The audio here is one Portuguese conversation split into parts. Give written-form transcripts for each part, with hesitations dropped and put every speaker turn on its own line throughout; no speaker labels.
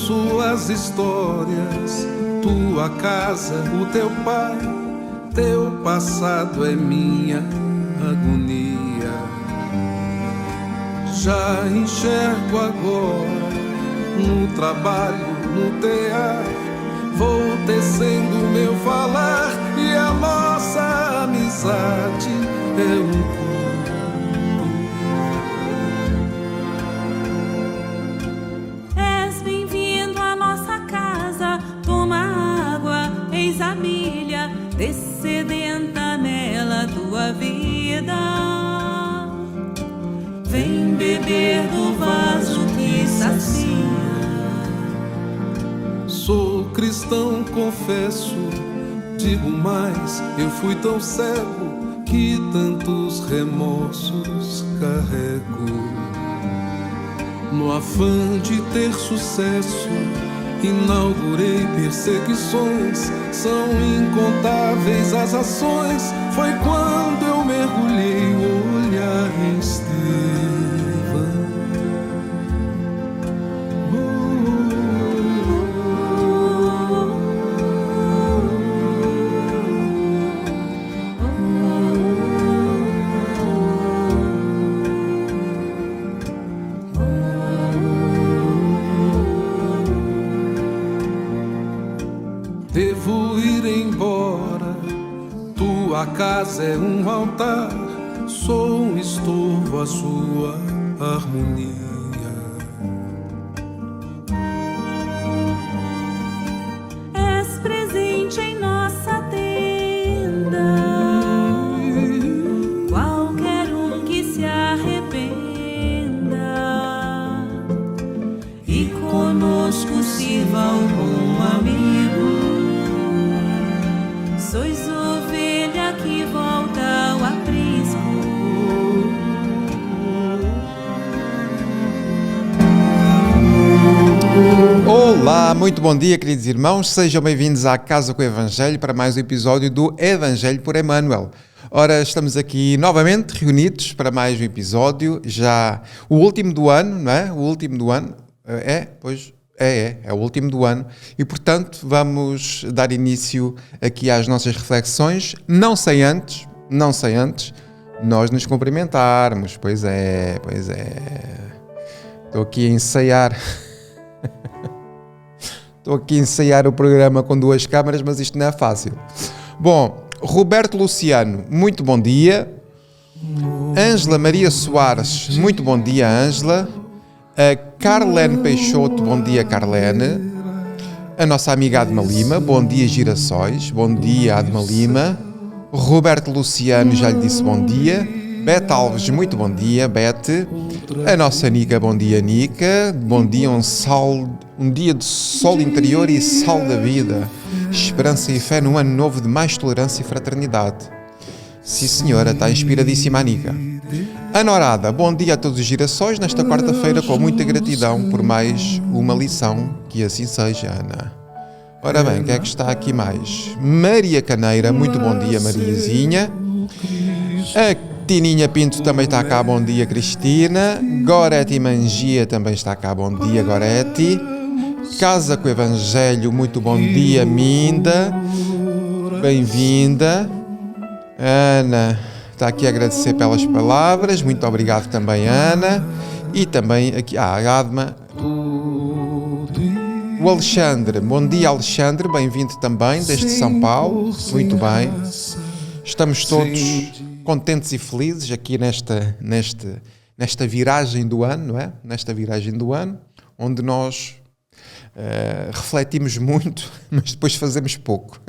suas histórias, tua casa, o teu pai, teu passado é minha agonia. Já enxergo agora, no trabalho, no teatro, vou tecendo meu falar e a nossa amizade é um
culto. És bem-vindo à nossa casa, toma água, eis a milha, descedenta nela tua vida. Vem beber do vaso que sacia.
Sou cristão, confesso, digo mais, eu fui tão cego que tantos remorsos carrego. No afã de ter sucesso, inaugurei perseguições, são incontáveis as ações. Foi quando eu mergulhei o olhar em Estevão. Devo ir embora, tua casa é um altar, sou um estorvo à sua harmonia.
És presente em nossa tenda, qualquer um que se arrependa, e conosco sirva algum amigo. Sois ovelha que volta ao aprisco.
Olá, muito bom dia, queridos irmãos. Sejam bem-vindos à Casa com o Evangelho para mais um episódio do Evangelho por Emmanuel. Ora, estamos aqui novamente reunidos para mais um episódio, já o último do ano, não é? O último do ano, é o último do ano e, portanto, vamos dar início aqui às nossas reflexões, não sem antes nós nos cumprimentarmos. Pois é. Estou aqui a ensaiar o programa com duas câmaras, mas isto não é fácil. Bom, Roberto Luciano, muito bom dia. Ângela Maria Soares, muito bom dia, Ângela. A Carlene Peixoto, bom dia, Carlene. A nossa amiga Adma Lima, bom dia, Girassóis, bom dia, Adma Lima. Roberto Luciano, já lhe disse bom dia. Bete Alves, muito bom dia, Bete. A nossa Nica, bom dia, Nica. Bom dia, um dia de sol interior e sal da vida. Esperança e fé num ano novo de mais tolerância e fraternidade. Sim, senhora, está inspiradíssima a Nica. Ana Orada, bom dia a todos os girassóis nesta quarta-feira, com muita gratidão por mais uma lição, que assim seja, Ana. Ora bem, quem é que está aqui mais? Maria Caneira, muito bom dia, Mariazinha. A Tininha Pinto também está cá, bom dia, Cristina. Gorete Mangia também está cá, bom dia, Gorete. Casa com o Evangelho, muito bom dia, Minda. Bem-vinda. Ana está aqui a agradecer pelas palavras, muito obrigado também, Ana. E também aqui, a Adma. O Alexandre, bom dia, Alexandre, bem-vindo também, desde São Paulo. Muito bem. Estamos todos contentes e felizes aqui nesta viragem do ano, não é? Nesta viragem do ano, onde nós refletimos muito, mas depois fazemos pouco.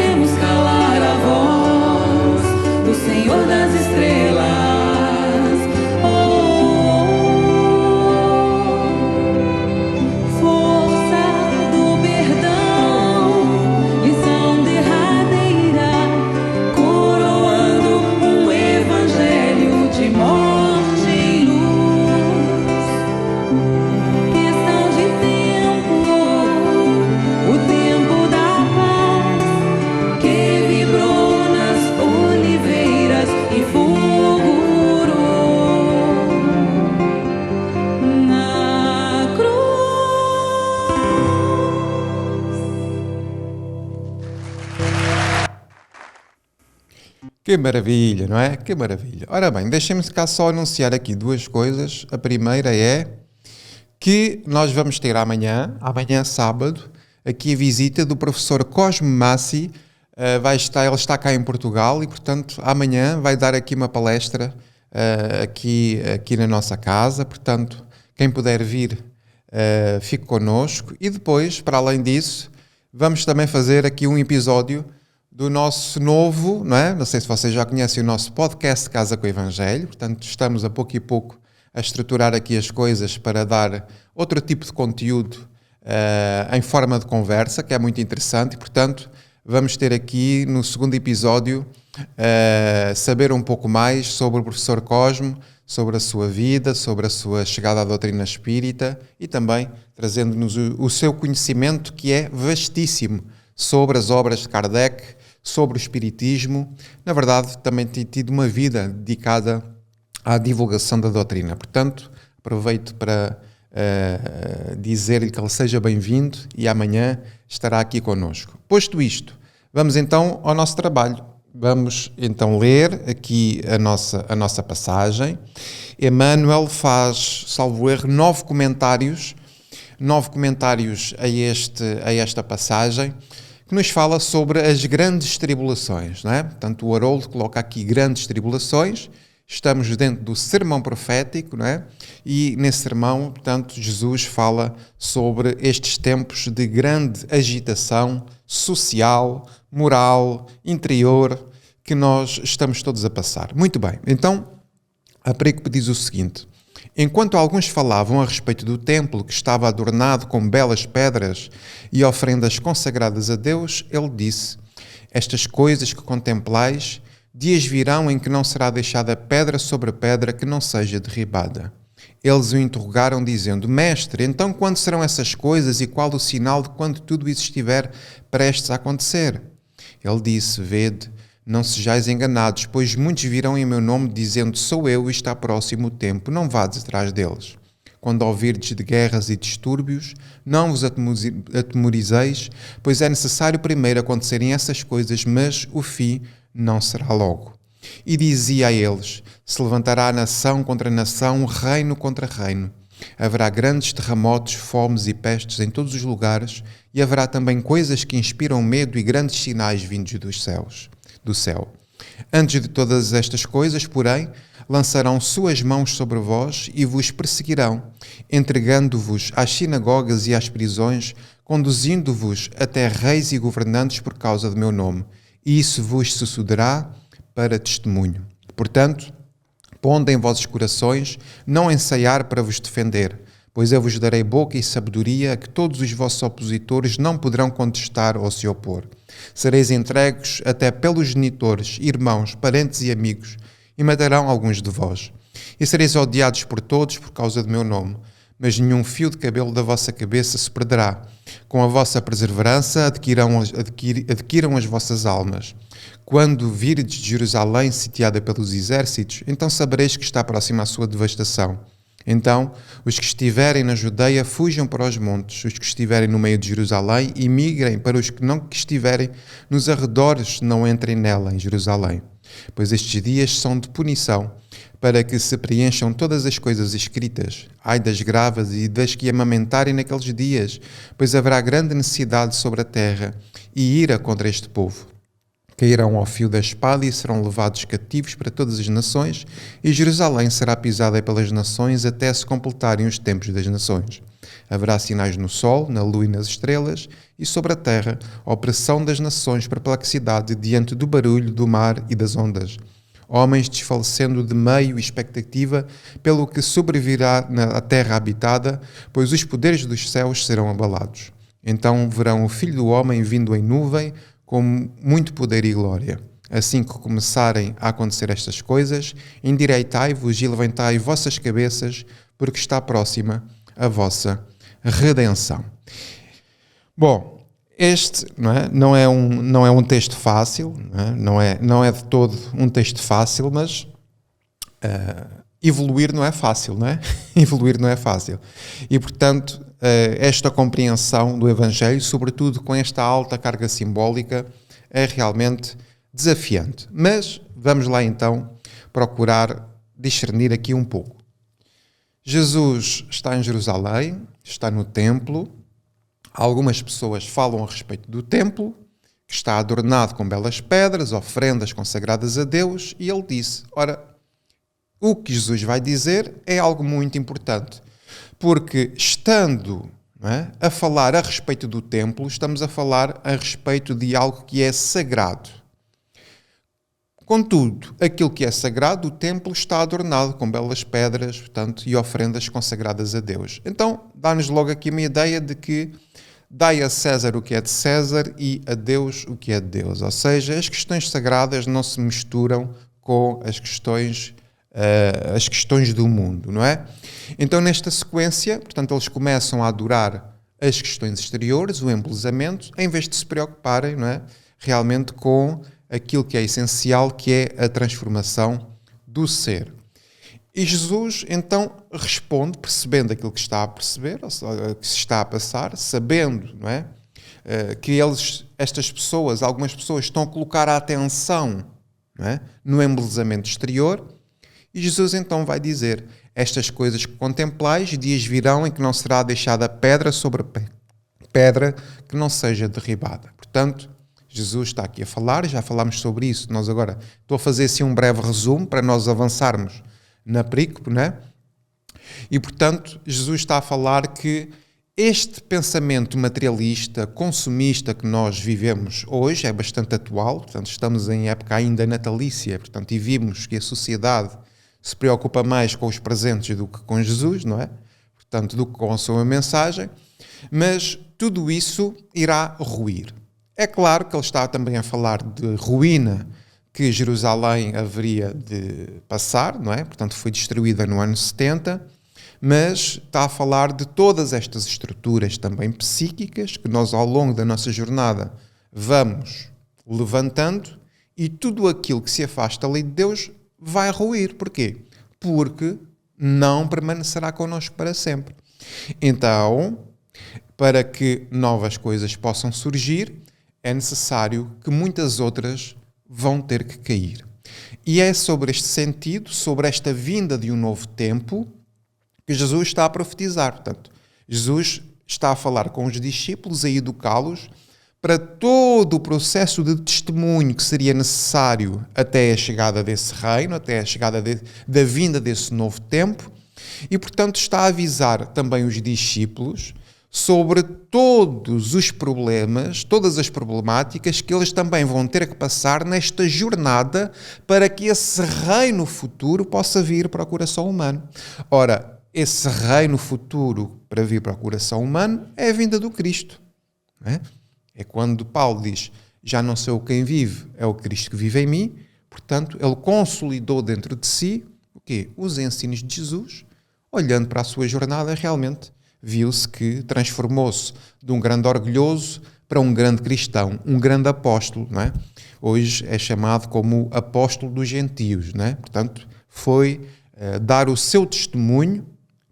fazemos calar a voz do Senhor das estrelas.
Que maravilha, não é? Que maravilha. Ora bem, deixem-me cá só anunciar aqui duas coisas. A primeira é que nós vamos ter amanhã sábado, aqui a visita do professor Cosme Massi. Ele está cá em Portugal e, portanto, amanhã vai dar aqui uma palestra aqui na nossa casa. Portanto, quem puder vir, fique connosco. E depois, para além disso, vamos também fazer aqui um episódio do nosso novo, não é? Não sei se vocês já conhecem o nosso podcast Casa com o Evangelho, portanto estamos a pouco e pouco a estruturar aqui as coisas para dar outro tipo de conteúdo em forma de conversa, que é muito interessante, e portanto vamos ter aqui no segundo episódio saber um pouco mais sobre o professor Cosme, sobre a sua vida, sobre a sua chegada à doutrina espírita e também trazendo-nos o seu conhecimento, que é vastíssimo, sobre as obras de Kardec, sobre o espiritismo. Na verdade, também tem tido uma vida dedicada à divulgação da doutrina. Portanto, aproveito para dizer-lhe que ele seja bem-vindo e amanhã estará aqui connosco. Posto isto, vamos então ao nosso trabalho. Vamos então ler aqui a nossa passagem. Emmanuel faz, salvo erro, 9 comentários a esta passagem, que nos fala sobre as grandes tribulações, não é? Portanto, o Haroldo coloca aqui grandes tribulações. Estamos dentro do sermão profético, não é? E nesse sermão, portanto, Jesus fala sobre estes tempos de grande agitação social, moral, interior, que nós estamos todos a passar. Muito bem, então, a perícope diz o seguinte: enquanto alguns falavam a respeito do templo que estava adornado com belas pedras e ofrendas consagradas a Deus, ele disse: estas coisas que contemplais, dias virão em que não será deixada pedra sobre pedra que não seja derribada. Eles o interrogaram dizendo: Mestre, então quando serão essas coisas e qual o sinal de quando tudo isso estiver prestes a acontecer? Ele disse: Vede, não sejais enganados, pois muitos virão em meu nome dizendo: sou eu e está próximo o tempo, não vades atrás deles. Quando ouvirdes de guerras e distúrbios, não vos atemorizeis, pois é necessário primeiro acontecerem essas coisas, mas o fim não será logo. E dizia a eles: se levantará nação contra nação, reino contra reino. Haverá grandes terremotos, fomes e pestes em todos os lugares, e haverá também coisas que inspiram medo e grandes sinais vindos do céu. Antes de todas estas coisas, porém, lançarão suas mãos sobre vós e vos perseguirão, entregando-vos às sinagogas e às prisões, conduzindo-vos até reis e governantes por causa do meu nome. E isso vos sucederá para testemunho. Portanto, ponde em vossos corações não ensaiar para vos defender, pois eu vos darei boca e sabedoria a que todos os vossos opositores não poderão contestar ou se opor. Sereis entregues até pelos genitores, irmãos, parentes e amigos, e matarão alguns de vós. E sereis odiados por todos por causa do meu nome, mas nenhum fio de cabelo da vossa cabeça se perderá. Com a vossa perseverança adquiram as vossas almas. Quando virdes Jerusalém sitiada pelos exércitos, então sabereis que está próxima a sua devastação. Então, os que estiverem na Judeia fujam para os montes, os que estiverem no meio de Jerusalém emigrem, para os que não estiverem nos arredores não entrem nela, em Jerusalém. Pois estes dias são de punição, para que se preencham todas as coisas escritas. Ai das grávidas e das que amamentarem naqueles dias, pois haverá grande necessidade sobre a terra e ira contra este povo. Cairão ao fio da espada e serão levados cativos para todas as nações, e Jerusalém será pisada pelas nações até se completarem os tempos das nações. Haverá sinais no sol, na lua e nas estrelas, e sobre a terra, opressão das nações, perplexidade diante do barulho do mar e das ondas. Homens desfalecendo de meio e expectativa pelo que sobrevirá na terra habitada, pois os poderes dos céus serão abalados. Então verão o Filho do Homem vindo em nuvem, com muito poder e glória. Assim que começarem a acontecer estas coisas, endireitai-vos e levantai vossas cabeças, porque está próxima a vossa redenção. Bom, este não é um texto fácil, não é de todo um texto fácil, mas evoluir não é fácil, não é? Evoluir não é fácil. E, portanto, esta compreensão do Evangelho, sobretudo com esta alta carga simbólica, é realmente desafiante. Mas vamos lá então procurar discernir aqui um pouco. Jesus está em Jerusalém, está no templo. Algumas pessoas falam a respeito do templo, que está adornado com belas pedras, ofrendas consagradas a Deus, e ele disse, ora, o que Jesus vai dizer é algo muito importante, porque estando a falar a respeito do templo, estamos a falar a respeito de algo que é sagrado. Contudo, aquilo que é sagrado, o templo está adornado com belas pedras, portanto, e ofrendas consagradas a Deus. Então, dá-nos logo aqui uma ideia de que dai a César o que é de César e a Deus o que é de Deus. Ou seja, as questões sagradas não se misturam com as questões do mundo, não é? Então, nesta sequência, portanto, eles começam a adorar as questões exteriores, o embelezamento, em vez de se preocuparem, não é, realmente com aquilo que é essencial, que é a transformação do ser. E Jesus, então, responde, percebendo aquilo que está a perceber, ou seja, que se está a passar, sabendo, não é, que estas pessoas, algumas pessoas, estão a colocar a atenção, não é, no embelezamento exterior, e Jesus então vai dizer, estas coisas que contemplais, dias virão em que não será deixada pedra sobre pedra que não seja derribada. Portanto, Jesus está aqui a falar, já falámos sobre isso, nós agora estou a fazer assim um breve resumo para nós avançarmos na perícope, não é? E portanto, Jesus está a falar que este pensamento materialista, consumista que nós vivemos hoje é bastante atual, portanto estamos em época ainda natalícia, portanto, e vimos que a sociedade se preocupa mais com os presentes do que com Jesus, não é? Portanto, do que com a sua mensagem, mas tudo isso irá ruir. É claro que ele está também a falar de ruína que Jerusalém haveria de passar, não é? Portanto, foi destruída no ano 70, mas está a falar de todas estas estruturas também psíquicas que nós, ao longo da nossa jornada, vamos levantando, e tudo aquilo que se afasta ali de Deus vai ruir. Porquê? Porque não permanecerá connosco para sempre. Então, para que novas coisas possam surgir, é necessário que muitas outras vão ter que cair. E é sobre este sentido, sobre esta vinda de um novo tempo, que Jesus está a profetizar. Portanto, Jesus está a falar com os discípulos, a educá-los para todo o processo de testemunho que seria necessário até a chegada desse reino, até a chegada da vinda desse novo tempo, e, portanto, está a avisar também os discípulos sobre todos os problemas, todas as problemáticas que eles também vão ter que passar nesta jornada para que esse reino futuro possa vir para o coração humano. Ora, esse reino futuro para vir para o coração humano é a vinda do Cristo. Não é? É quando Paulo diz, já não sou eu quem vive, é o Cristo que vive em mim. Portanto, ele consolidou dentro de si o quê? Os ensinos de Jesus. Olhando para a sua jornada, realmente viu-se que transformou-se de um grande orgulhoso para um grande cristão, um grande apóstolo, não é? Hoje é chamado como apóstolo dos gentios, não é? Portanto, foi dar o seu testemunho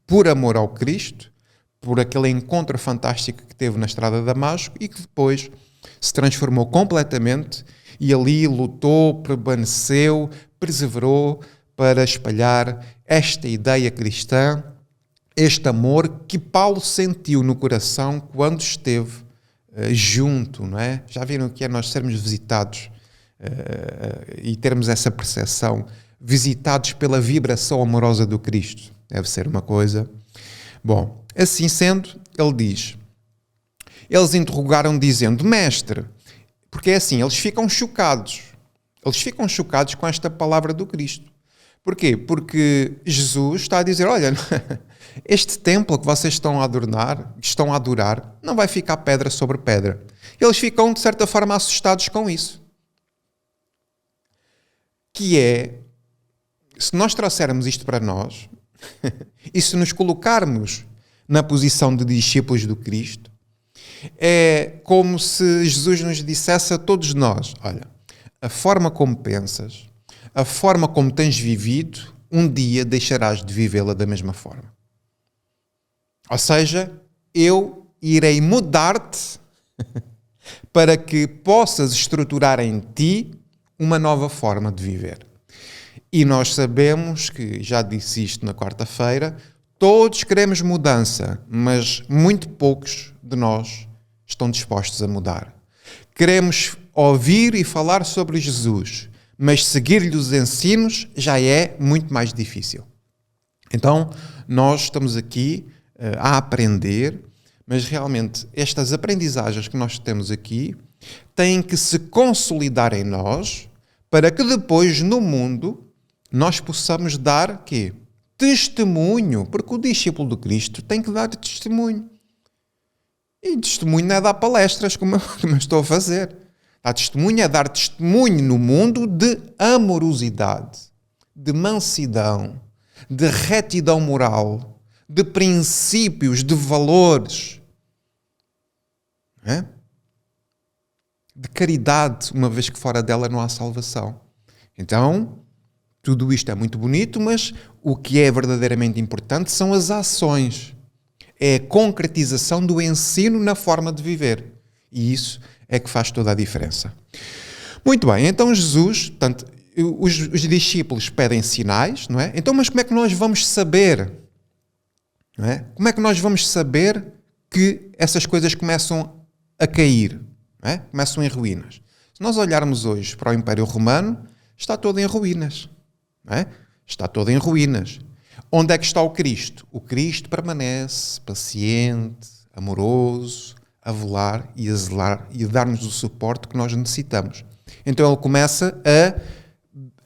por amor ao Cristo, por aquele encontro fantástico que teve na estrada de Damasco e que depois se transformou completamente e ali lutou, permaneceu, perseverou para espalhar esta ideia cristã, este amor que Paulo sentiu no coração quando esteve junto, não é? Já viram o que é nós sermos visitados e termos essa percepção, visitados pela vibração amorosa do Cristo? Deve ser uma coisa Bom, assim sendo, ele diz, eles interrogaram dizendo, mestre, porque é assim, eles ficam chocados com esta palavra do Cristo. Porquê? Porque Jesus está a dizer, olha, este templo que vocês estão a adorar, não vai ficar pedra sobre pedra. Eles ficam, de certa forma, assustados com isso. Que é, se nós trouxermos isto para nós, e se nos colocarmos na posição de discípulos do Cristo, é como se Jesus nos dissesse a todos nós, olha, a forma como pensas, a forma como tens vivido, um dia deixarás de vivê-la da mesma forma. Ou seja, eu irei mudar-te para que possas estruturar em ti uma nova forma de viver. E nós sabemos que, já disse isto na quarta-feira, todos queremos mudança, mas muito poucos de nós estão dispostos a mudar. Queremos ouvir e falar sobre Jesus, mas seguir-lhe os ensinos já é muito mais difícil. Então, nós estamos aqui a aprender, mas realmente estas aprendizagens que nós temos aqui têm que se consolidar em nós para que depois no mundo nós possamos dar quê? Testemunho, porque o discípulo de Cristo tem que dar testemunho. E testemunho não é dar palestras como eu estou a fazer. Dar testemunho é dar testemunho no mundo de amorosidade, de mansidão, de retidão moral, de princípios, de valores, de caridade, uma vez que fora dela não há salvação. Então, tudo isto é muito bonito, mas o que é verdadeiramente importante são as ações. É a concretização do ensino na forma de viver. E isso é que faz toda a diferença. Muito bem, então Jesus, portanto, os discípulos pedem sinais, não é? Então, mas como é que nós vamos saber? Não é? Como é que nós vamos saber que essas coisas começam a cair? Não é? Começam em ruínas. Se nós olharmos hoje para o Império Romano, está todo em ruínas. Não é? Está todo em ruínas. Onde é que está o Cristo? O Cristo permanece paciente, amoroso, a velar e a zelar e a dar-nos o suporte que nós necessitamos. Então ele começa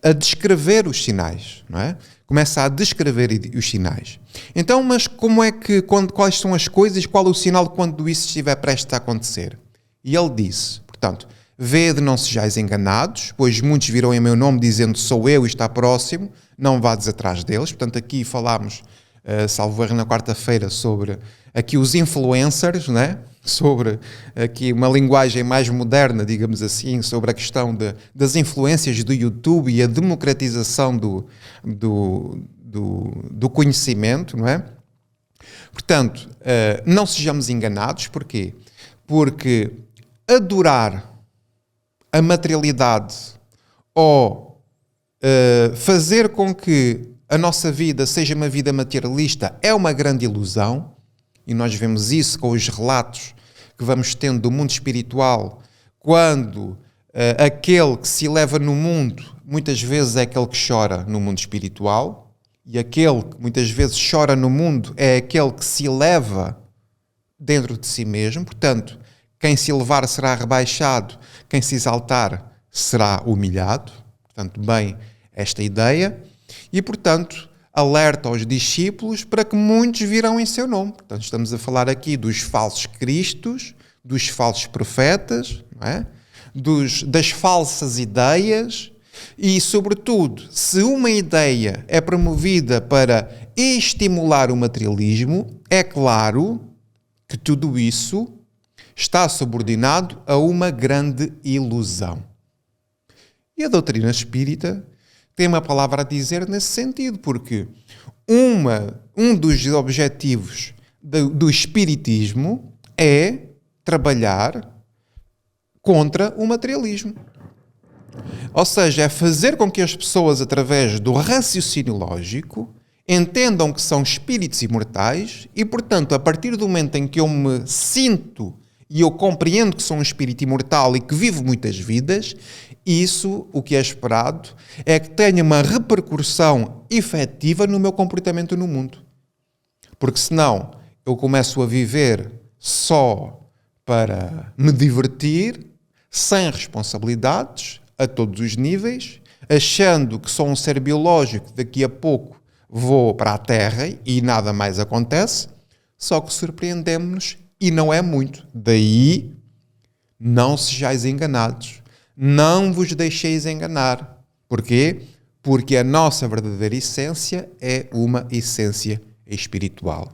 a descrever os sinais, não é? Começa a descrever os sinais. Então, mas como é que, quais são as coisas, qual é o sinal quando isso estiver prestes a acontecer? E ele disse, portanto, vede, não sejais enganados, pois muitos virão em meu nome dizendo sou eu e está próximo, não vades atrás deles. Portanto, aqui falámos, salvo erro na quarta-feira, sobre aqui os influencers, né? Sobre aqui uma linguagem mais moderna, digamos assim, sobre a questão das influências do YouTube e a democratização do conhecimento, não é? Portanto, não sejamos enganados, porquê? Porque adorar a materialidade ou fazer com que a nossa vida seja uma vida materialista é uma grande ilusão, e nós vemos isso com os relatos que vamos tendo do mundo espiritual, quando aquele que se eleva no mundo, muitas vezes é aquele que chora no mundo espiritual, e aquele que muitas vezes chora no mundo é aquele que se eleva dentro de si mesmo. Portanto, quem se elevar será rebaixado, quem se exaltar será humilhado. Portanto, bem, esta ideia. E, portanto, alerta aos discípulos para que muitos virão em seu nome. Portanto, estamos a falar aqui dos falsos cristos, dos falsos profetas, não é? Das falsas ideias e, sobretudo, se uma ideia é promovida para estimular o materialismo, é claro que tudo isso está subordinado a uma grande ilusão. E a doutrina espírita tem uma palavra a dizer nesse sentido, porque um dos objetivos do espiritismo é trabalhar contra o materialismo. Ou seja, é fazer com que as pessoas, através do raciocínio lógico, entendam que são espíritos imortais e, portanto, a partir do momento em que eu me sinto e eu compreendo que sou um espírito imortal e que vivo muitas vidas, isso, o que é esperado, é que tenha uma repercussão efetiva no meu comportamento no mundo. Porque senão eu começo a viver só para me divertir, sem responsabilidades, a todos os níveis, achando que sou um ser biológico, daqui a pouco vou para a Terra e nada mais acontece, só que surpreendemos-nos e não é muito. Daí, não sejais enganados, não vos deixeis enganar. Porquê? Porque a nossa verdadeira essência é uma essência espiritual.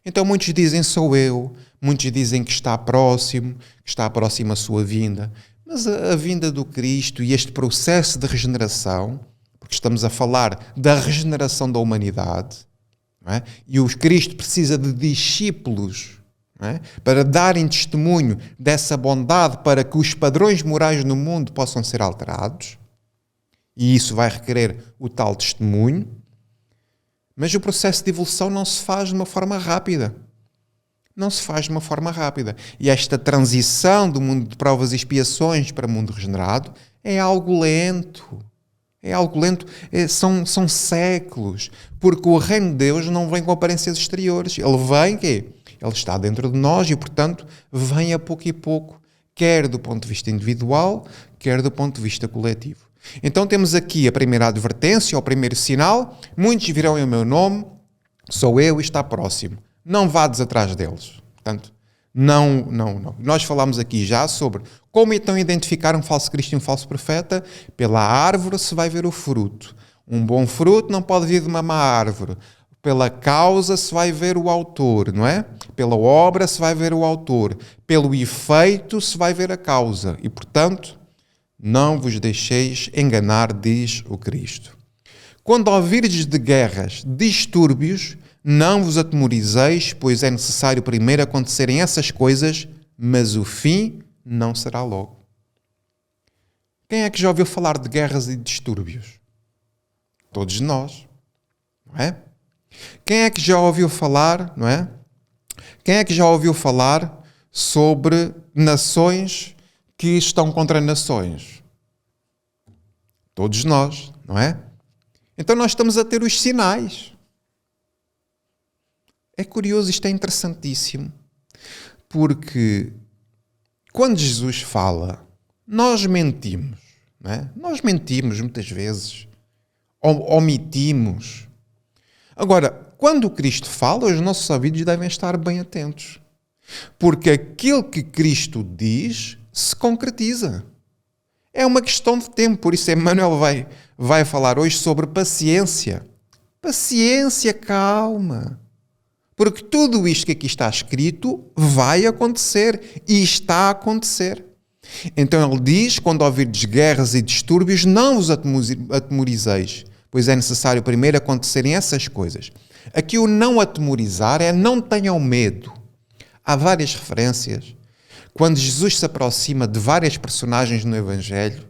Então muitos dizem sou eu, muitos dizem que está próximo a sua vinda, mas a vinda do Cristo e este processo de regeneração, porque estamos a falar da regeneração da humanidade, não é? E o Cristo precisa de discípulos, não é? Para darem testemunho dessa bondade, para que os padrões morais no mundo possam ser alterados, e isso vai requerer o tal testemunho. Mas o processo de evolução não se faz de uma forma rápida. Não se faz de uma forma rápida. E esta transição do mundo de provas e expiações para o mundo regenerado é algo lento. É algo lento. São séculos. Porque o reino de Deus não vem com aparências exteriores. Ele vem, quê? Ele está dentro de nós e, portanto, vem a pouco e pouco, quer do ponto de vista individual, quer do ponto de vista coletivo. Então temos aqui a primeira advertência, o primeiro sinal: muitos virão em meu nome, sou eu e está próximo. Não vades atrás deles. Portanto, não. Nós falámos aqui já sobre como então identificar um falso Cristo e um falso profeta. Pela árvore se vai ver o fruto. Um bom fruto não pode vir de uma má árvore. Pela causa se vai ver o autor, não é? Pela obra se vai ver o autor. Pelo efeito se vai ver a causa. E, portanto, não vos deixeis enganar, diz o Cristo. Quando ouvirdes de guerras, distúrbios, não vos atemorizeis, pois é necessário primeiro acontecerem essas coisas, mas o fim não será logo. Quem é que já ouviu falar de guerras e distúrbios? Todos nós, não é? Quem é que já ouviu falar, não é? Quem é que já ouviu falar sobre nações que estão contra nações? Todos nós, não é? Então nós estamos a ter os sinais. É curioso, isto é interessantíssimo, porque quando Jesus fala, nós mentimos, não é? Nós mentimos muitas vezes, omitimos. Agora, quando o Cristo fala, os nossos ouvidos devem estar bem atentos, porque aquilo que Cristo diz se concretiza. É uma questão de tempo, por isso Emmanuel vai falar hoje sobre paciência. Paciência, calma. Porque tudo isto que aqui está escrito vai acontecer e está a acontecer. Então ele diz, quando ouvirdes guerras e distúrbios, não vos atemorizeis, pois é necessário primeiro acontecerem essas coisas. Aqui o não atemorizar é não tenham medo. Há várias referências. Quando Jesus se aproxima de várias personagens no Evangelho,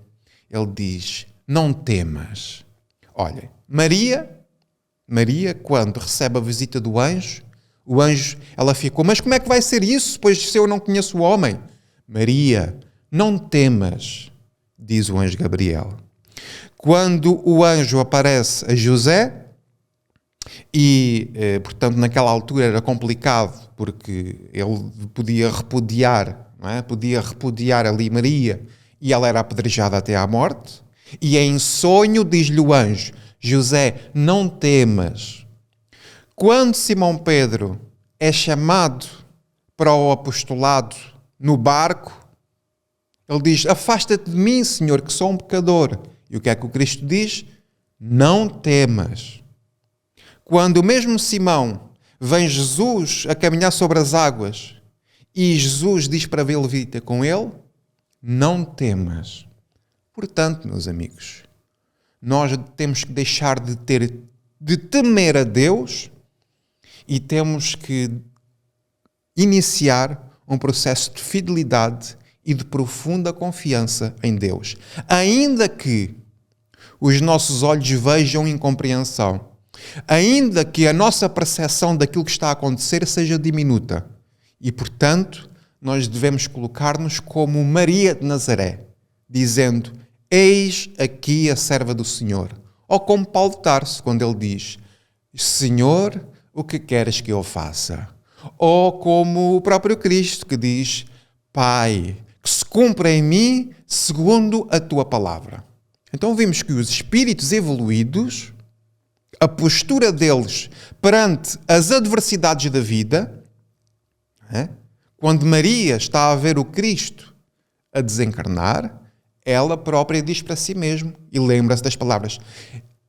ele diz, não temas. Olhem, Maria, quando recebe a visita do anjo, o anjo, ela ficou, mas como é que vai ser isso, pois se eu não conheço o homem? Maria, não temas, diz o anjo Gabriel. Quando o anjo aparece a José, e, portanto, naquela altura era complicado, porque ele podia repudiar, não é? Podia repudiar ali Maria, e ela era apedrejada até à morte, e em sonho diz-lhe o anjo, José, não temas. Quando Simão Pedro é chamado para o apostolado no barco, ele diz, afasta-te de mim, Senhor, que sou um pecador. E o que é que o Cristo diz? Não temas. Quando o mesmo Simão vem Jesus a caminhar sobre as águas e Jesus diz para ele ter com ele, não temas. Portanto, meus amigos, nós temos que deixar de temer a Deus e temos que iniciar um processo de fidelidade e de profunda confiança em Deus. Ainda que os nossos olhos vejam incompreensão, ainda que a nossa percepção daquilo que está a acontecer seja diminuta. E, portanto, nós devemos colocar-nos como Maria de Nazaré, dizendo, eis aqui a serva do Senhor. Ou como Paulo de Tarso, quando ele diz, Senhor, o que queres que eu faça? Ou como o próprio Cristo que diz, Pai, que se cumpra em mim segundo a tua palavra. Então vimos que os espíritos evoluídos, a postura deles perante as adversidades da vida, quando Maria está a ver o Cristo a desencarnar, ela própria diz para si mesma e lembra-se das palavras: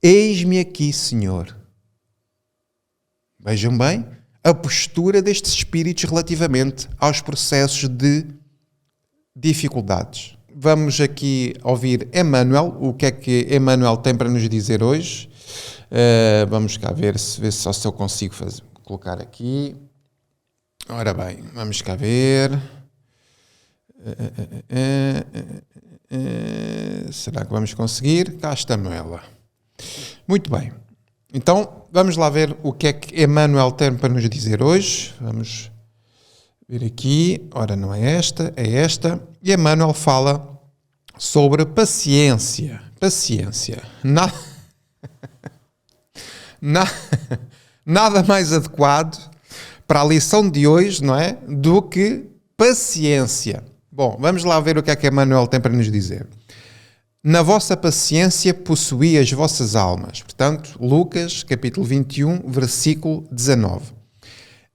eis-me aqui, Senhor. Vejam bem a postura destes espíritos relativamente aos processos de dificuldades. Vamos aqui ouvir Emmanuel, o que é que Emmanuel tem para nos dizer hoje. Vamos cá ver se eu consigo colocar aqui. Ora bem, vamos cá ver. Será que vamos conseguir? Cá está ela. Muito bem. Então, vamos lá ver o que é que Emmanuel tem para nos dizer hoje. Vamos ver aqui. Ora, não é esta, é esta. E Emmanuel fala sobre paciência. Paciência. Nada mais adequado para a lição de hoje, não é? Do que paciência. Bom, vamos lá ver o que é que Emmanuel tem para nos dizer. Na vossa paciência possuí as vossas almas. Portanto, Lucas, capítulo 21, versículo 19.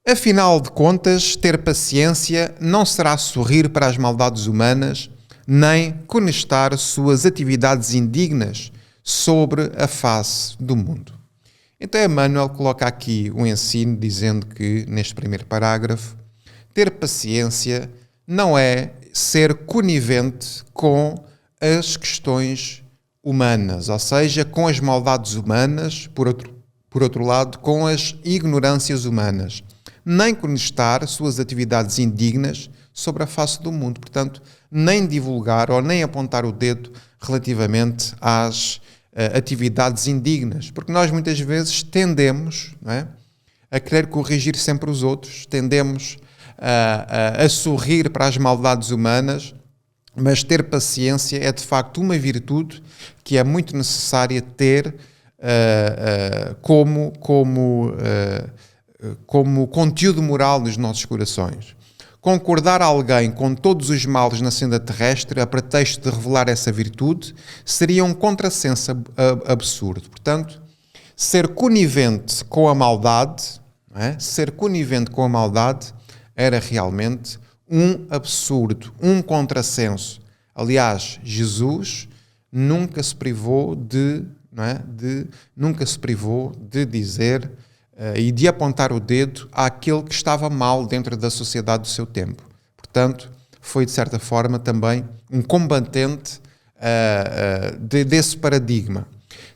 Afinal de contas, ter paciência não será sorrir para as maldades humanas, nem conestar suas atividades indignas sobre a face do mundo. Então, Emmanuel coloca aqui um ensino dizendo que, neste primeiro parágrafo, ter paciência não é ser conivente com as questões humanas, ou seja, com as maldades humanas, por outro lado, com as ignorâncias humanas, nem conestar suas atividades indignas sobre a face do mundo. Portanto, nem divulgar ou nem apontar o dedo relativamente às atividades indignas, porque nós muitas vezes tendemos, não é, a querer corrigir sempre os outros, tendemos a sorrir para as maldades humanas, mas ter paciência é de facto uma virtude que é muito necessária ter como conteúdo moral nos nossos corações. Concordar alguém com todos os males na senda terrestre a pretexto de revelar essa virtude seria um contrassenso absurdo. Portanto, ser conivente com a maldade, não é? Ser conivente com a maldade era realmente um absurdo, um contrassenso. Aliás, Jesus nunca se privou nunca se privou de dizer e de apontar o dedo àquele que estava mal dentro da sociedade do seu tempo. Portanto, foi de certa forma também um combatente desse paradigma.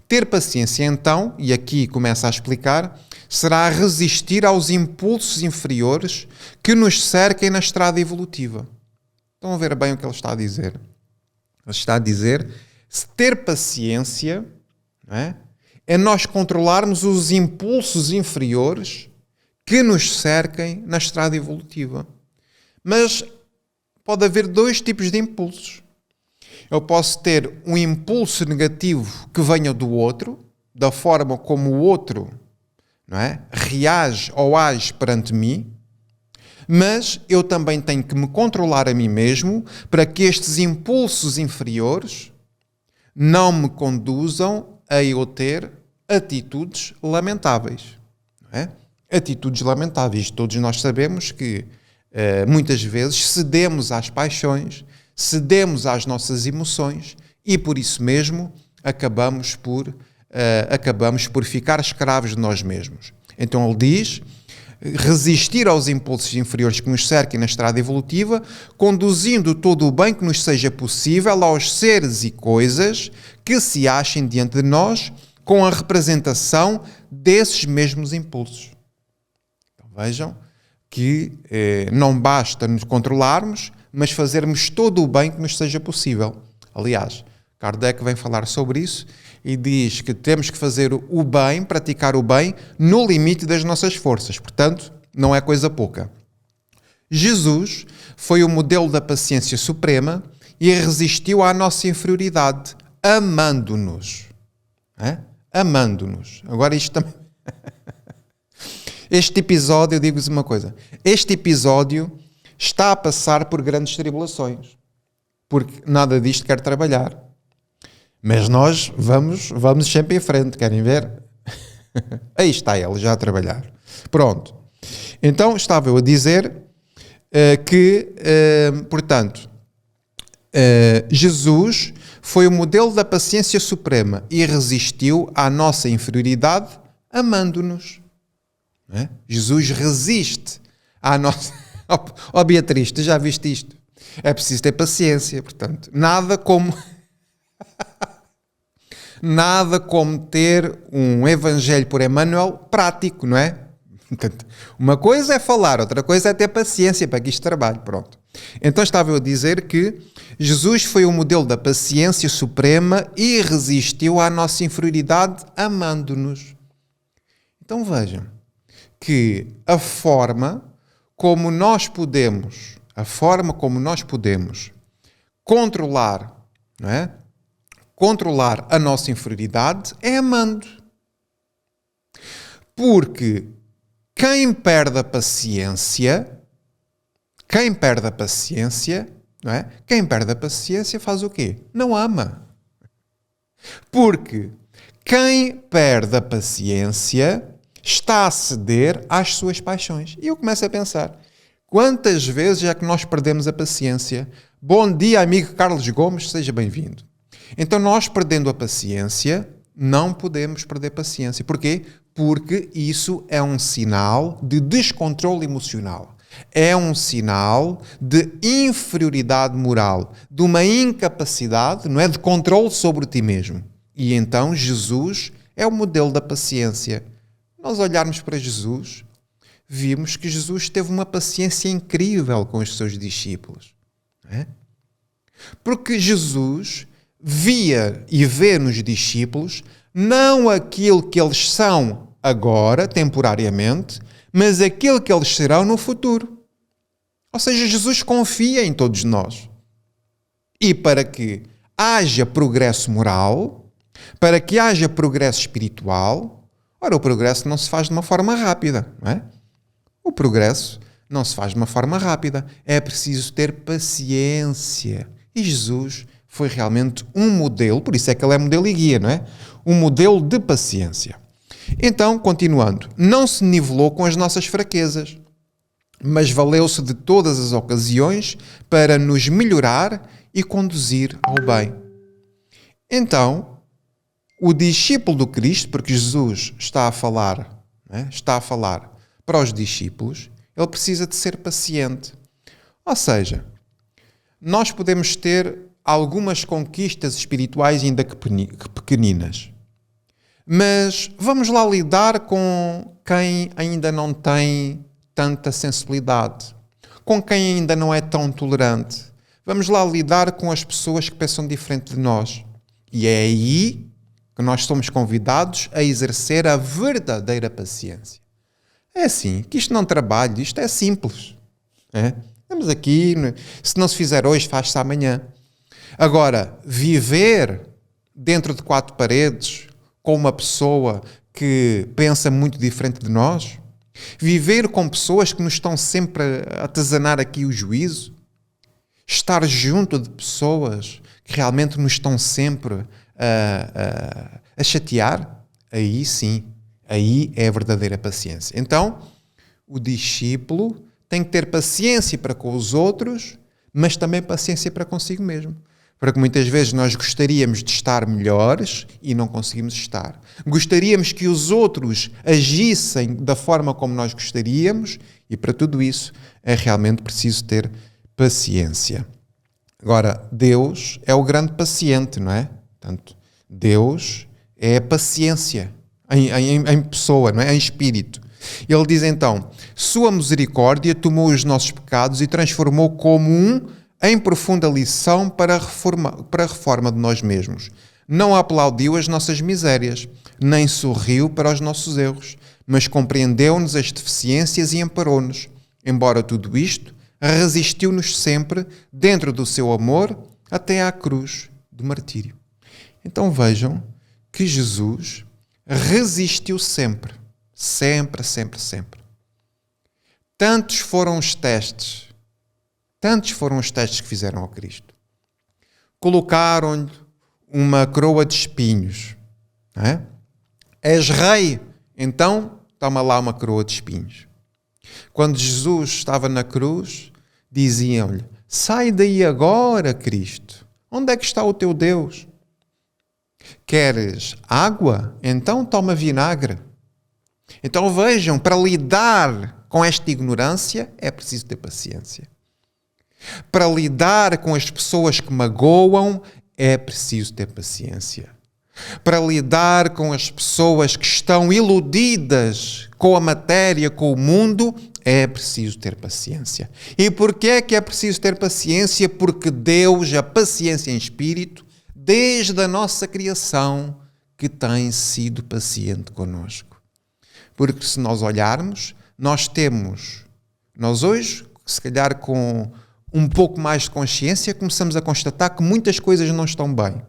Ter paciência então, e aqui começa a explicar, será resistir aos impulsos inferiores que nos cerquem na estrada evolutiva. Estão a ver bem o que ele está a dizer? Ele está a dizer, se ter paciência, não é nós controlarmos os impulsos inferiores que nos cerquem na estrada evolutiva. Mas pode haver dois tipos de impulsos. Eu posso ter um impulso negativo que venha do outro, da forma como o outro, não é, reage ou age perante mim, mas eu também tenho que me controlar a mim mesmo para que estes impulsos inferiores não me conduzam a eu ter atitudes lamentáveis. Não é? Atitudes lamentáveis. Todos nós sabemos que muitas vezes cedemos às paixões, cedemos às nossas emoções e por isso mesmo acabamos por ficar escravos de nós mesmos. Então ele diz, resistir aos impulsos inferiores que nos cerquem na estrada evolutiva, conduzindo todo o bem que nos seja possível aos seres e coisas que se achem diante de nós com a representação desses mesmos impulsos. Então vejam que não basta nos controlarmos, mas fazermos todo o bem que nos seja possível. Aliás, Kardec vem falar sobre isso e diz que temos que fazer o bem, praticar o bem, no limite das nossas forças. Portanto, não é coisa pouca. Jesus foi o modelo da paciência suprema e resistiu à nossa inferioridade, amando-nos. Amando-nos. Agora isto também... Este episódio, eu digo-vos uma coisa, este episódio está a passar por grandes tribulações, porque nada disto quer trabalhar. Mas nós vamos sempre em frente, querem ver? Aí está ele, já a trabalhar. Pronto. Então, estava eu a dizer que, portanto, Jesus foi o modelo da paciência suprema e resistiu à nossa inferioridade amando-nos. Não é? Jesus resiste à nossa... Oh Beatriz, tu já viste isto? É preciso ter paciência, portanto. Nada como ter um evangelho por Emmanuel prático, não é? Portanto, uma coisa é falar, outra coisa é ter paciência para que isto trabalhe, pronto. Então estava eu a dizer que Jesus foi o modelo da paciência suprema e resistiu à nossa inferioridade amando-nos. Então vejam que a forma como nós podemos controlar, não é? Controlar a nossa inferioridade é amando. Porque quem perde a paciência, não é? Quem perde a paciência faz o quê? Não ama. Porque quem perde a paciência está a ceder às suas paixões. E eu começo a pensar, quantas vezes é que nós perdemos a paciência? Bom dia, amigo Carlos Gomes, seja bem-vindo. Então nós, perdendo a paciência, não podemos perder paciência. Porquê? Porque isso é um sinal de descontrole emocional. É um sinal de inferioridade moral, de uma incapacidade, não é, de controle sobre ti mesmo. E então Jesus é o modelo da paciência. Nós olharmos para Jesus, vimos que Jesus teve uma paciência incrível com os seus discípulos. Não é? Porque Jesus via e vê nos discípulos não aquilo que eles são agora, temporariamente, mas aquilo que eles serão no futuro. Ou seja, Jesus confia em todos nós. E para que haja progresso moral, para que haja progresso espiritual, ora, o progresso não se faz de uma forma rápida, não é? O progresso não se faz de uma forma rápida. É preciso ter paciência. E Jesus foi realmente um modelo, por isso é que ele é modelo e guia, não é? Um modelo de paciência. Então, continuando, não se nivelou com as nossas fraquezas, mas valeu-se de todas as ocasiões para nos melhorar e conduzir ao bem. Então, o discípulo do Cristo, porque Jesus está a falar, né? Está a falar para os discípulos, ele precisa de ser paciente. Ou seja, nós podemos ter algumas conquistas espirituais ainda que pequeninas, mas vamos lá lidar com quem ainda não tem tanta sensibilidade, com quem ainda não é tão tolerante. Vamos lá lidar com as pessoas que pensam diferente de nós. E é aí que nós somos convidados a exercer a verdadeira paciência. É assim, que isto não trabalha, isto é simples. Estamos aqui, se não se fizer hoje, faz-se amanhã. Agora, viver dentro de quatro paredes com uma pessoa que pensa muito diferente de nós, viver com pessoas que nos estão sempre a atazanar aqui o juízo, estar junto de pessoas que realmente nos estão sempre a chatear, aí sim, aí é a verdadeira paciência. Então, o discípulo tem que ter paciência para com os outros, mas também paciência para consigo mesmo. Porque muitas vezes nós gostaríamos de estar melhores e não conseguimos estar. Gostaríamos que os outros agissem da forma como nós gostaríamos e para tudo isso é realmente preciso ter paciência. Agora, Deus é o grande paciente, não é? Portanto, Deus é a paciência em pessoa, não é? Em espírito. Ele diz então, sua misericórdia tomou os nossos pecados e transformou como em profunda lição para a reforma de nós mesmos. Não aplaudiu as nossas misérias, nem sorriu para os nossos erros, mas compreendeu-nos as deficiências e amparou-nos. Embora tudo isto, resistiu-nos sempre, dentro do seu amor, até à cruz do martírio. Então vejam que Jesus resistiu sempre. Sempre, sempre, sempre. Tantos foram os testes que fizeram ao Cristo. Colocaram-lhe uma coroa de espinhos. Não é? És rei, então toma lá uma coroa de espinhos. Quando Jesus estava na cruz, diziam-lhe: sai daí agora, Cristo. Onde é que está o teu Deus? Queres água? Então toma vinagre. Então vejam, para lidar com esta ignorância é preciso ter paciência. Para lidar com as pessoas que magoam é preciso ter paciência. Para lidar com as pessoas que estão iludidas com a matéria, com o mundo, é preciso ter paciência. E porquê que é preciso ter paciência? Porque Deus, a paciência em espírito, desde a nossa criação, que tem sido paciente connosco. Porque se nós olharmos, nós hoje, se calhar com um pouco mais de consciência, começamos a constatar que muitas coisas não estão bem.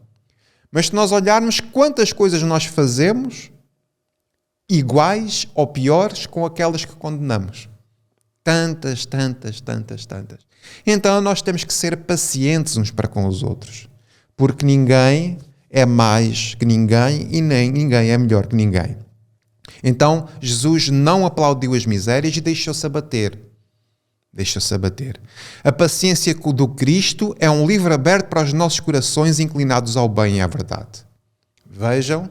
Mas se nós olharmos quantas coisas nós fazemos iguais ou piores com aquelas que condenamos. Tantas. Então nós temos que ser pacientes uns para com os outros. Porque ninguém é mais que ninguém e nem ninguém é melhor que ninguém. Então Jesus não aplaudiu as misérias e deixou-se abater. A paciência do Cristo é um livro aberto para os nossos corações inclinados ao bem e à verdade. Vejam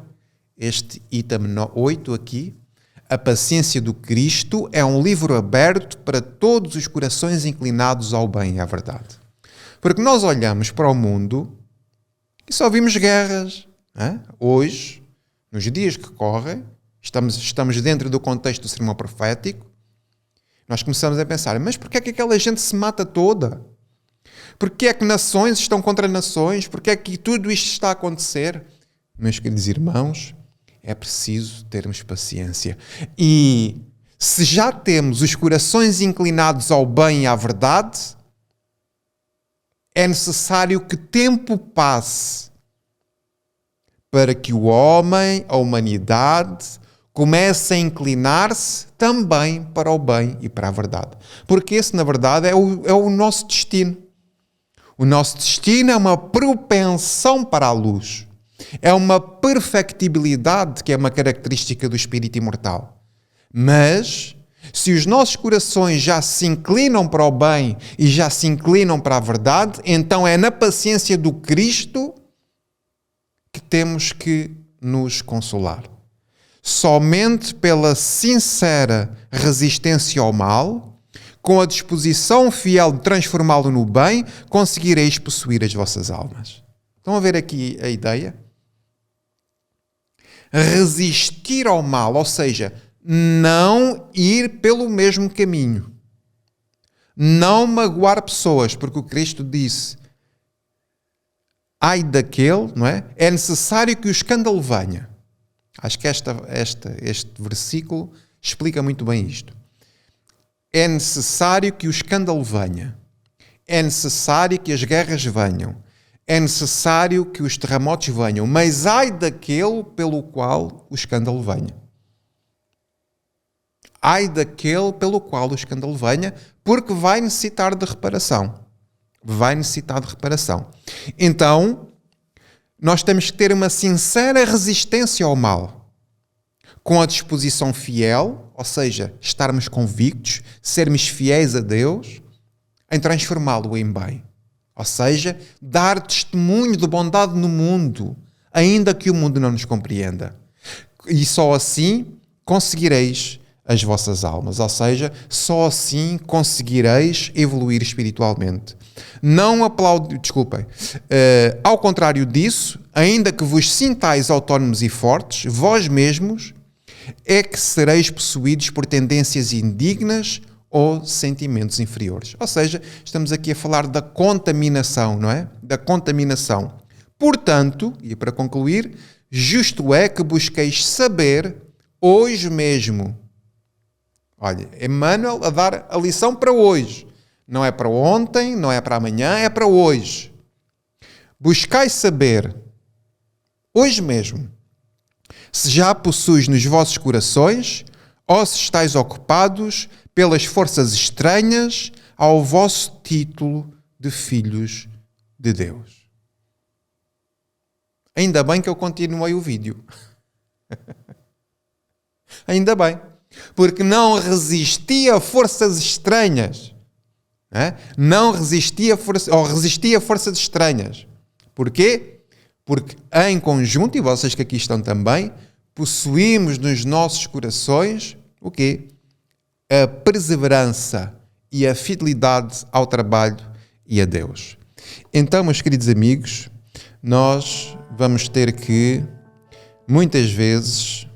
este item 8 aqui. A paciência do Cristo é um livro aberto para todos os corações inclinados ao bem e à verdade. Porque nós olhamos para o mundo e só vimos guerras. Hoje, nos dias que correm, estamos dentro do contexto do sermão profético, nós começamos a pensar, mas porquê é que aquela gente se mata toda? Porquê é que nações estão contra nações? Porquê é que tudo isto está a acontecer? Meus queridos irmãos, é preciso termos paciência. E se já temos os corações inclinados ao bem e à verdade, é necessário que tempo passe para que o homem, a humanidade, comece a inclinar-se também para o bem e para a verdade. Porque esse, na verdade, é o nosso destino. O nosso destino é uma propensão para a luz. É uma perfectibilidade que é uma característica do espírito imortal. Mas, se os nossos corações já se inclinam para o bem e já se inclinam para a verdade, então é na paciência do Cristo que temos que nos consolar. Somente pela sincera resistência ao mal, com a disposição fiel de transformá-lo no bem, conseguireis possuir as vossas almas. Estão a ver aqui a ideia? Resistir ao mal, ou seja, não ir pelo mesmo caminho. Não magoar pessoas, porque o Cristo disse, ai daquele, não é? É necessário que o escândalo venha. Acho que este versículo explica muito bem isto. É necessário que o escândalo venha. É necessário que as guerras venham. É necessário que os terremotos venham. Mas ai daquele pelo qual o escândalo venha. Ai daquele pelo qual o escândalo venha, porque vai necessitar de reparação. Então, nós temos que ter uma sincera resistência ao mal, com a disposição fiel, ou seja, estarmos convictos, sermos fiéis a Deus, em transformá-lo em bem. Ou seja, dar testemunho de bondade no mundo, ainda que o mundo não nos compreenda. E só assim conseguireis as vossas almas, ou seja, só assim conseguireis evoluir espiritualmente. Ao contrário disso, ainda que vos sintais autónomos e fortes, vós mesmos é que sereis possuídos por tendências indignas ou sentimentos inferiores. Ou seja, estamos aqui a falar da contaminação, não é? Da contaminação. Portanto, e para concluir, justo é que busqueis saber hoje mesmo. Olha, Emmanuel a dar a lição para hoje. Não é para ontem, não é para amanhã, é para hoje. Buscai saber, hoje mesmo, se já possuis nos vossos corações ou se estáis ocupados pelas forças estranhas ao vosso título de filhos de Deus. Ainda bem que eu continuei o vídeo. Ainda bem. Porque não resistia a forças estranhas. Não resistia a forças estranhas. Porquê? Porque em conjunto, e vocês que aqui estão também, possuímos nos nossos corações o quê? A perseverança e a fidelidade ao trabalho e a Deus. Então, meus queridos amigos, nós vamos ter que, muitas vezes,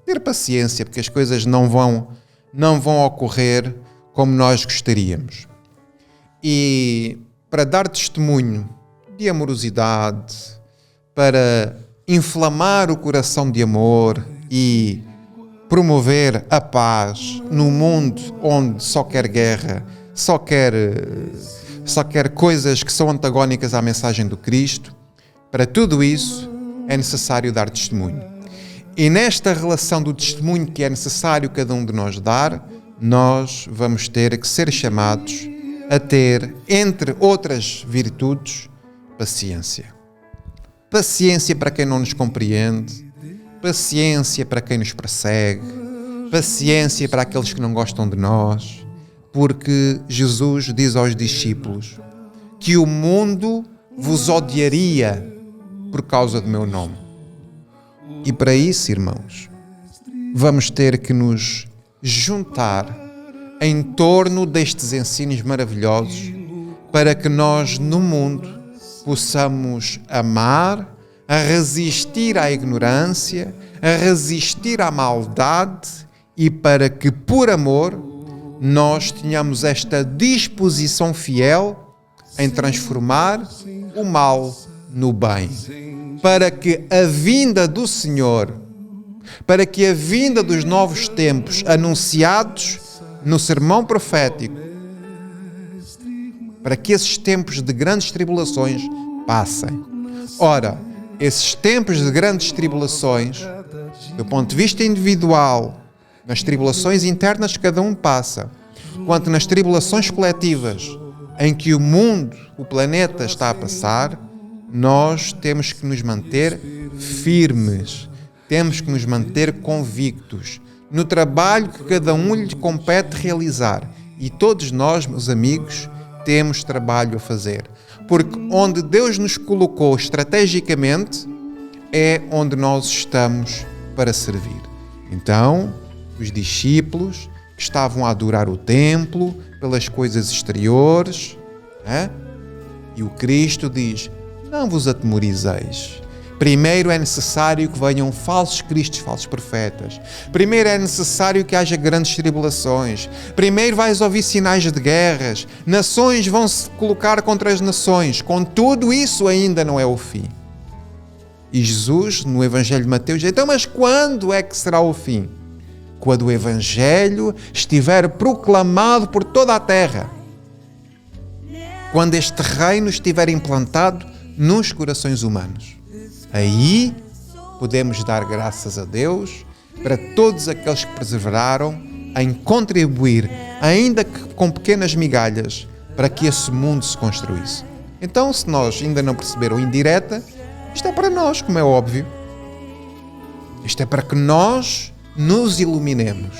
ter paciência, porque as coisas não vão ocorrer como nós gostaríamos. E para dar testemunho de amorosidade, para inflamar o coração de amor e promover a paz no mundo onde só quer guerra, só quer coisas que são antagónicas à mensagem do Cristo, para tudo isso é necessário dar testemunho. E nesta relação do testemunho que é necessário cada um de nós dar, nós vamos ter que ser chamados a ter, entre outras virtudes, paciência. Paciência para quem não nos compreende, paciência para quem nos persegue, paciência para aqueles que não gostam de nós, porque Jesus diz aos discípulos que o mundo vos odiaria por causa do meu nome. E para isso, irmãos, vamos ter que nos juntar em torno destes ensinos maravilhosos para que nós, no mundo, possamos amar, a resistir à ignorância, a resistir à maldade e para que, por amor, nós tenhamos esta disposição fiel em transformar o mal no bem. Para que a vinda do Senhor, para que a vinda dos novos tempos anunciados no sermão profético, para que esses tempos de grandes tribulações passem. Ora, esses tempos de grandes tribulações, do ponto de vista individual, nas tribulações internas que cada um passa, quanto nas tribulações coletivas em que o mundo, o planeta está a passar, nós temos que nos manter firmes, temos que nos manter convictos no trabalho que cada um lhe compete realizar. E todos nós, meus amigos, temos trabalho a fazer. Porque onde Deus nos colocou estrategicamente é onde nós estamos para servir. Então, os discípulos que estavam a adorar o templo pelas coisas exteriores, e o Cristo diz: não vos atemorizeis. Primeiro é necessário que venham falsos cristos, falsos profetas. Primeiro é necessário que haja grandes tribulações. Primeiro vais ouvir sinais de guerras. Nações vão se colocar contra as nações. Contudo, isso ainda não é o fim. E Jesus, no Evangelho de Mateus, diz: então, mas quando é que será o fim? Quando o Evangelho estiver proclamado por toda a terra. Quando este reino estiver implantado nos corações humanos. Aí podemos dar graças a Deus para todos aqueles que perseveraram em contribuir, ainda que com pequenas migalhas, para que esse mundo se construísse. Então, se nós ainda não perceberam indireta, isto é para nós, como é óbvio. Isto é para que nós nos iluminemos.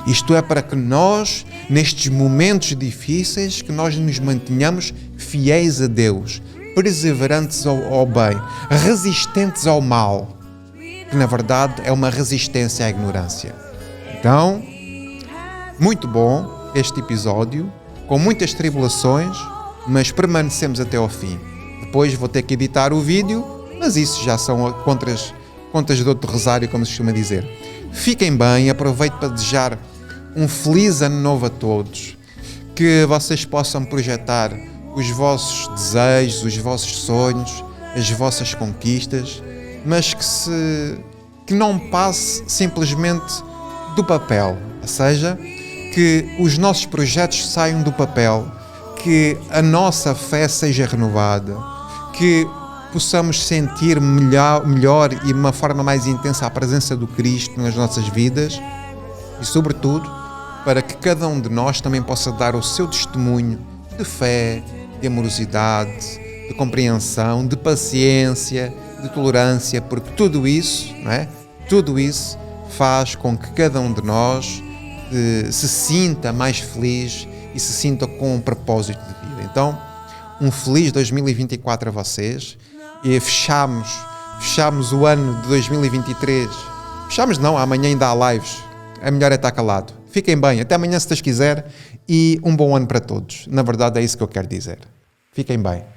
Isto é para que nós, nestes momentos difíceis, que nós nos mantenhamos fiéis a Deus, perseverantes ao bem, resistentes ao mal, que na verdade é uma resistência à ignorância. Então, muito bom este episódio, com muitas tribulações, mas permanecemos até ao fim. Depois vou ter que editar o vídeo, mas isso já são contas de outro rosário, como se costuma dizer. Fiquem bem, aproveito para desejar um feliz ano novo a todos, que vocês possam projetar os vossos desejos, os vossos sonhos, as vossas conquistas, mas que não passe simplesmente do papel, ou seja, que os nossos projetos saiam do papel, que a nossa fé seja renovada, que possamos sentir melhor e de uma forma mais intensa a presença do Cristo nas nossas vidas e, sobretudo, para que cada um de nós também possa dar o seu testemunho de fé, de amorosidade, de compreensão, de paciência, de tolerância, porque tudo isso, não é? Tudo isso faz com que cada um de nós se sinta mais feliz e se sinta com um propósito de vida. Então, um feliz 2024 a vocês e fechamos o ano de 2023. Fechamos não, amanhã ainda há lives. É melhor é estar calado. Fiquem bem, até amanhã se Deus quiser e um bom ano para todos. Na verdade é isso que eu quero dizer. Fiquem bem.